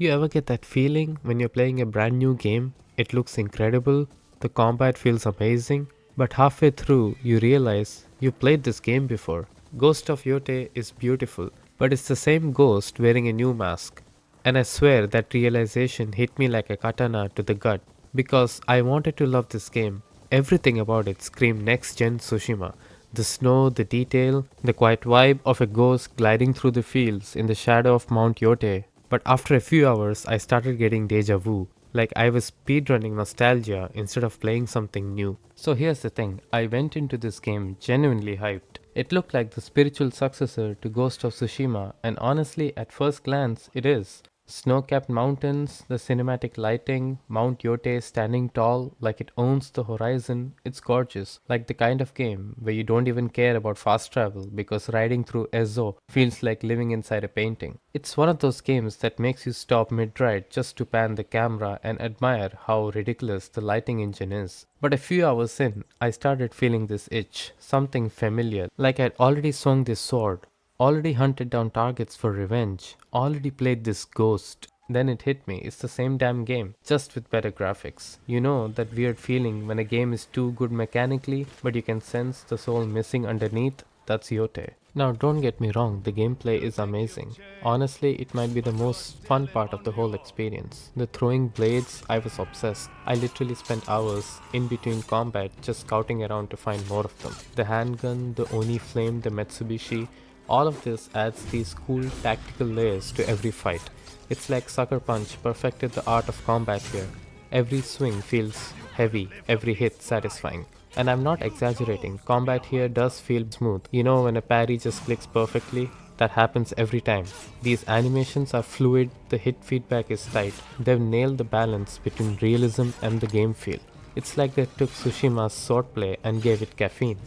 You ever get that feeling when you're playing a brand new game? It looks incredible, the combat feels amazing, but halfway through you realize you played this game before. Ghost of Yotei is beautiful, but it's the same ghost wearing a new mask. And I swear that realization hit me like a katana to the gut because I wanted to love this game. Everything about it screamed next gen Tsushima. The snow, the detail, the quiet vibe of a ghost gliding through the fields in the shadow of Mount Yotei. But after a few hours, I started getting deja vu, like I was speedrunning nostalgia instead of playing something new. So here's the thing, I went into this game genuinely hyped. It looked like the spiritual successor to Ghost of Tsushima, and honestly, at first glance, it is. Snow-capped mountains, the cinematic lighting, Mount Yotei standing tall like it owns the horizon. It's gorgeous, like the kind of game where you don't even care about fast travel because riding through Ezo feels like living inside a painting. It's one of those games that makes you stop mid-ride just to pan the camera and admire how ridiculous the lighting engine is. But a few hours in, I started feeling this itch, something familiar, like I'd already swung this sword, already hunted down targets for revenge, already played this ghost. Then it hit me, it's the same damn game, just with better graphics. You know that weird feeling when a game is too good mechanically, but you can sense the soul missing underneath? That's Yotei. Now don't get me wrong, the gameplay is amazing. Honestly, it might be the most fun part of the whole experience. The throwing blades, I was obsessed. I literally spent hours in between combat just scouting around to find more of them. The handgun, the Oni flame, the Mitsubishi, all of this adds these cool tactical layers to every fight. It's like Sucker Punch perfected the art of combat here. Every swing feels heavy, every hit satisfying. And I'm not exaggerating, combat here does feel smooth. You know when a parry just clicks perfectly? That happens every time. These animations are fluid, the hit feedback is tight. They've nailed the balance between realism and the game feel. It's like they took Tsushima's swordplay and gave it caffeine.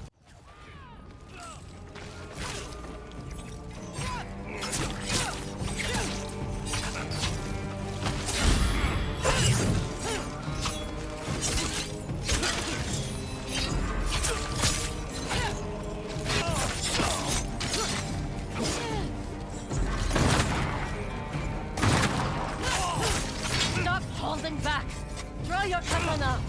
Stop holding back! Throw your katana!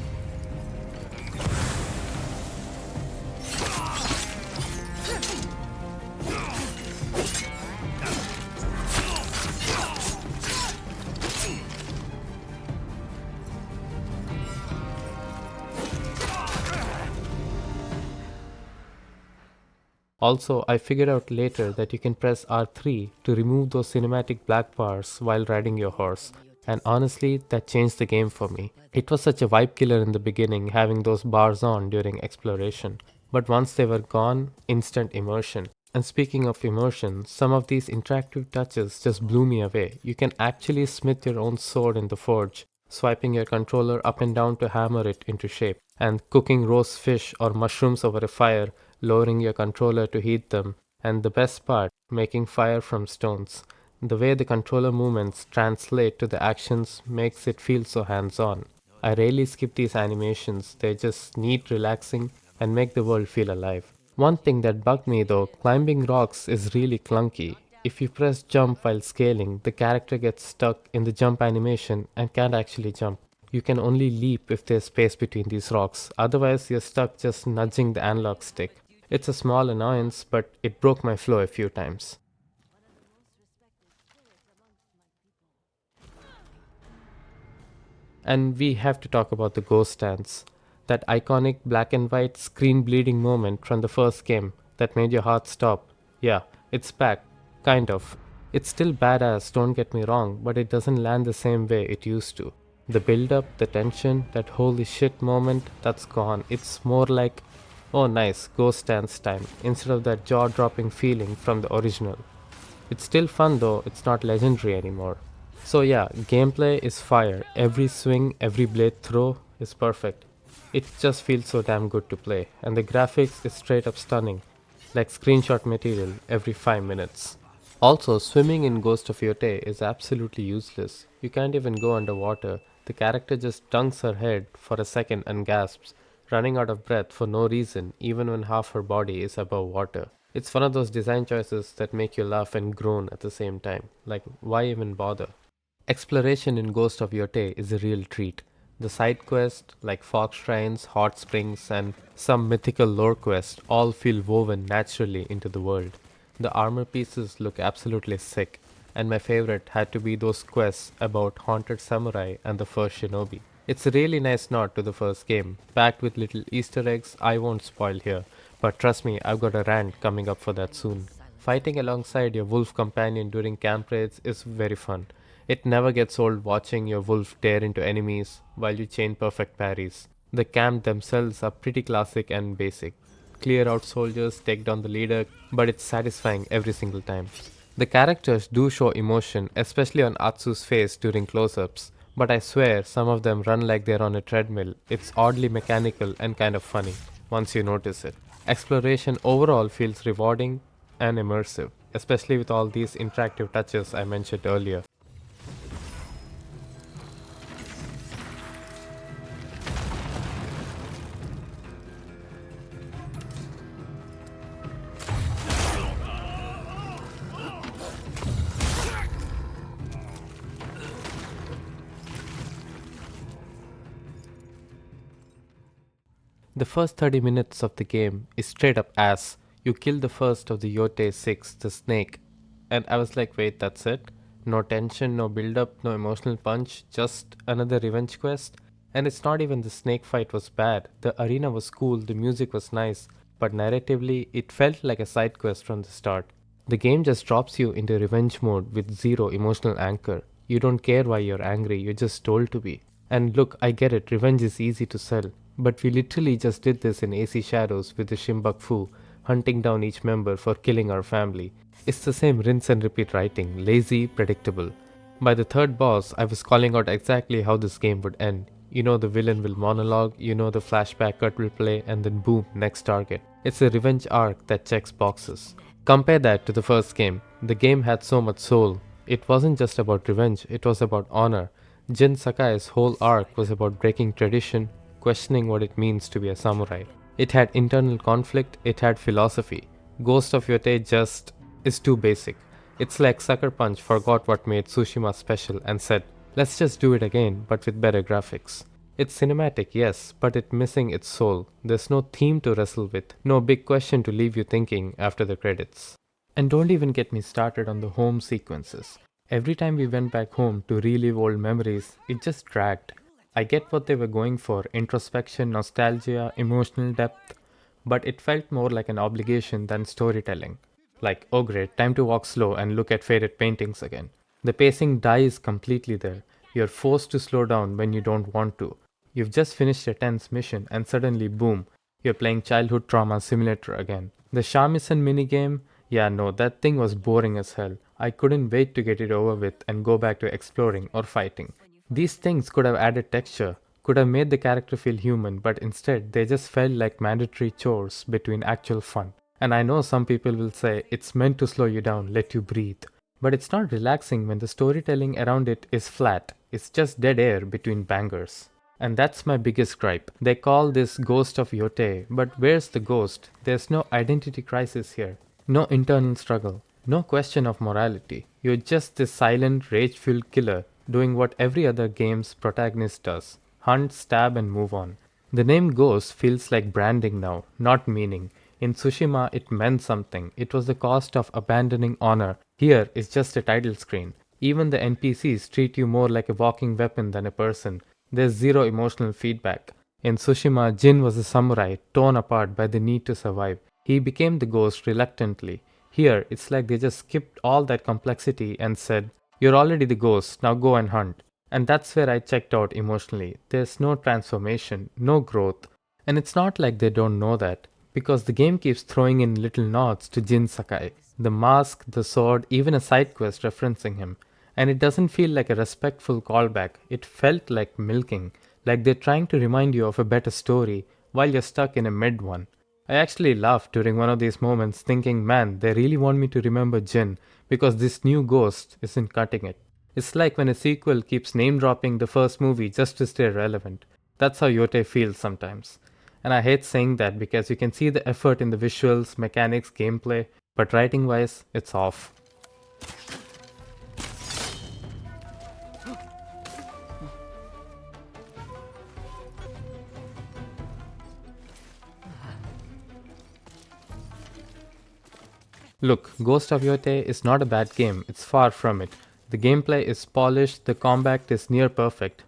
Also, I figured out later that you can press R3 to remove those cinematic black bars while riding your horse. And honestly, that changed the game for me. It was such a vibe killer in the beginning having those bars on during exploration. But once they were gone, instant immersion. And speaking of immersion, some of these interactive touches just blew me away. You can actually smith your own sword in the forge, swiping your controller up and down to hammer it into shape, and cooking roast fish or mushrooms over a fire, lowering your controller to heat them, and the best part, making fire from stones. The way the controller movements translate to the actions makes it feel so hands on. I rarely skip these animations, they're just neat, relaxing, and make the world feel alive. One thing that bugged me though, climbing rocks is really clunky. If you press jump while scaling, the character gets stuck in the jump animation and can't actually jump. You can only leap if there's space between these rocks, otherwise you're stuck just nudging the analog stick. It's a small annoyance, but it broke my flow a few times. And we have to talk about the ghost dance. That iconic black and white screen bleeding moment from the first game that made your heart stop. Yeah, it's back. Kind of. It's still badass, don't get me wrong, but it doesn't land the same way it used to. The build up, the tension, that holy shit moment, that's gone. It's more like, oh nice, ghost dance time, instead of that jaw dropping feeling from the original. It's still fun though, it's not legendary anymore. So yeah, gameplay is fire. Every swing, every blade throw is perfect. It just feels so damn good to play, and the graphics is straight up stunning, like screenshot material every 5 minutes. Also, swimming in Ghost of Yotei is absolutely useless. You can't even go underwater. The character just dunks her head for a second and gasps, running out of breath for no reason, even when half her body is above water. It's one of those design choices that make you laugh and groan at the same time. Like, why even bother? Exploration in Ghost of Yotei is a real treat. The side quests, like fog shrines, hot springs, and some mythical lore quests, all feel woven naturally into the world. The armor pieces look absolutely sick, and my favorite had to be those quests about haunted samurai and the first shinobi. It's a really nice nod to the first game, packed with little Easter eggs I won't spoil here, but trust me, I've got a rant coming up for that soon. Fighting alongside your wolf companion during camp raids is very fun. It never gets old watching your wolf tear into enemies while you chain perfect parries. The camp themselves are pretty classic and basic. Clear out soldiers, take down the leader, but it's satisfying every single time. The characters do show emotion, especially on Atsu's face during close ups, but I swear some of them run like they're on a treadmill. It's oddly mechanical and kind of funny once you notice it. Exploration overall feels rewarding and immersive, especially with all these interactive touches I mentioned earlier. The first 30 minutes of the game is straight up ass. You kill the first of the Yotei Six, the snake, and I was like, wait, that's it? No tension, no build up, no emotional punch, just another revenge quest? And it's not even the snake fight was bad. The arena was cool, the music was nice, but narratively, it felt like a side quest from the start. The game just drops you into revenge mode with zero emotional anchor. You don't care why you're angry, you're just told to be. And look, I get it, revenge is easy to sell. But we literally just did this in AC Shadows with the Shimbuk Fu, hunting down each member for killing our family. It's the same rinse and repeat writing, lazy, predictable. By the third boss, I was calling out exactly how this game would end. You know the villain will monologue, you know the flashback cut will play, and then boom, next target. It's a revenge arc that checks boxes. Compare that to the first game. The game had so much soul. It wasn't just about revenge, it was about honor. Jin Sakai's whole arc was about breaking tradition, questioning what it means to be a samurai. It had internal conflict, it had philosophy. Ghost of Yotei just is too basic. It's like Sucker Punch forgot what made Tsushima special and said, let's just do it again, but with better graphics. It's cinematic, yes, but it's missing its soul. There's no theme to wrestle with, no big question to leave you thinking after the credits. And don't even get me started on the home sequences. Every time we went back home to relive old memories, it just dragged. I get what they were going for, introspection, nostalgia, emotional depth, but it felt more like an obligation than storytelling. Like, oh great, time to walk slow and look at faded paintings again. The pacing dies completely there. You're forced to slow down when you don't want to. You've just finished a tense mission and suddenly, boom, you're playing Childhood Trauma Simulator again. The shamisen minigame, yeah, no, that thing was boring as hell. I couldn't wait to get it over with and go back to exploring or fighting. These things could have added texture, could have made the character feel human, but instead they just felt like mandatory chores between actual fun. And I know some people will say it's meant to slow you down, let you breathe. But it's not relaxing when the storytelling around it is flat. It's just dead air between bangers. And that's my biggest gripe. They call this Ghost of Yotei, but where's the ghost? There's no identity crisis here. No internal struggle. No question of morality. You're just this silent, rage-filled killer doing what every other game's protagonist does. Hunt, stab, and move on. The name Ghost feels like branding now, not meaning. In Tsushima, it meant something. It was the cost of abandoning honor. Here, it's just a title screen. Even the NPCs treat you more like a walking weapon than a person. There's zero emotional feedback. In Tsushima, Jin was a samurai, torn apart by the need to survive. He became the ghost reluctantly. Here, it's like they just skipped all that complexity and said, you're already the ghost, now go and hunt. And that's where I checked out emotionally. There's no transformation, no growth. And it's not like they don't know that, because the game keeps throwing in little nods to Jin Sakai. The mask, the sword, even a side quest referencing him. And it doesn't feel like a respectful callback, it felt like milking, like they're trying to remind you of a better story while you're stuck in a mid one. I actually laughed during one of these moments thinking, man, they really want me to remember Jin because this new ghost isn't cutting it. It's like when a sequel keeps name dropping the first movie just to stay relevant. That's how Yotei feels sometimes. And I hate saying that because you can see the effort in the visuals, mechanics, gameplay, but writing wise, it's off. Look, Ghost of Yotei is not a bad game, it's far from it. The gameplay is polished, the combat is near perfect.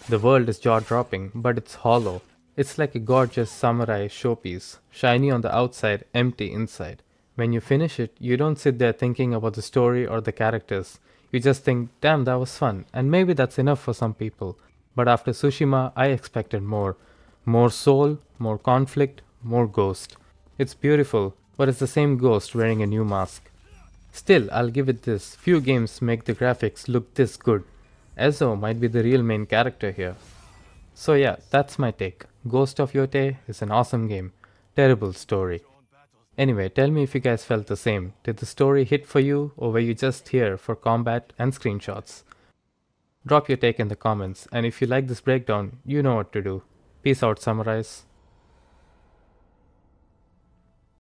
The world is jaw dropping, but it's hollow. It's like a gorgeous samurai showpiece, shiny on the outside, empty inside. When you finish it, you don't sit there thinking about the story or the characters. You just think, damn, that was fun, and maybe that's enough for some people. But after Tsushima, I expected more. More soul, more conflict, more ghost. It's beautiful, but it's the same ghost wearing a new mask. Still, I'll give it this. Few games make the graphics look this good. Ezo might be the real main character here. So yeah, that's my take. Ghost of Yotei is an awesome game. Terrible story. Anyway, tell me if you guys felt the same. Did the story hit for you, or were you just here for combat and screenshots? Drop your take in the comments, and if you like this breakdown, you know what to do. Peace out, samurais.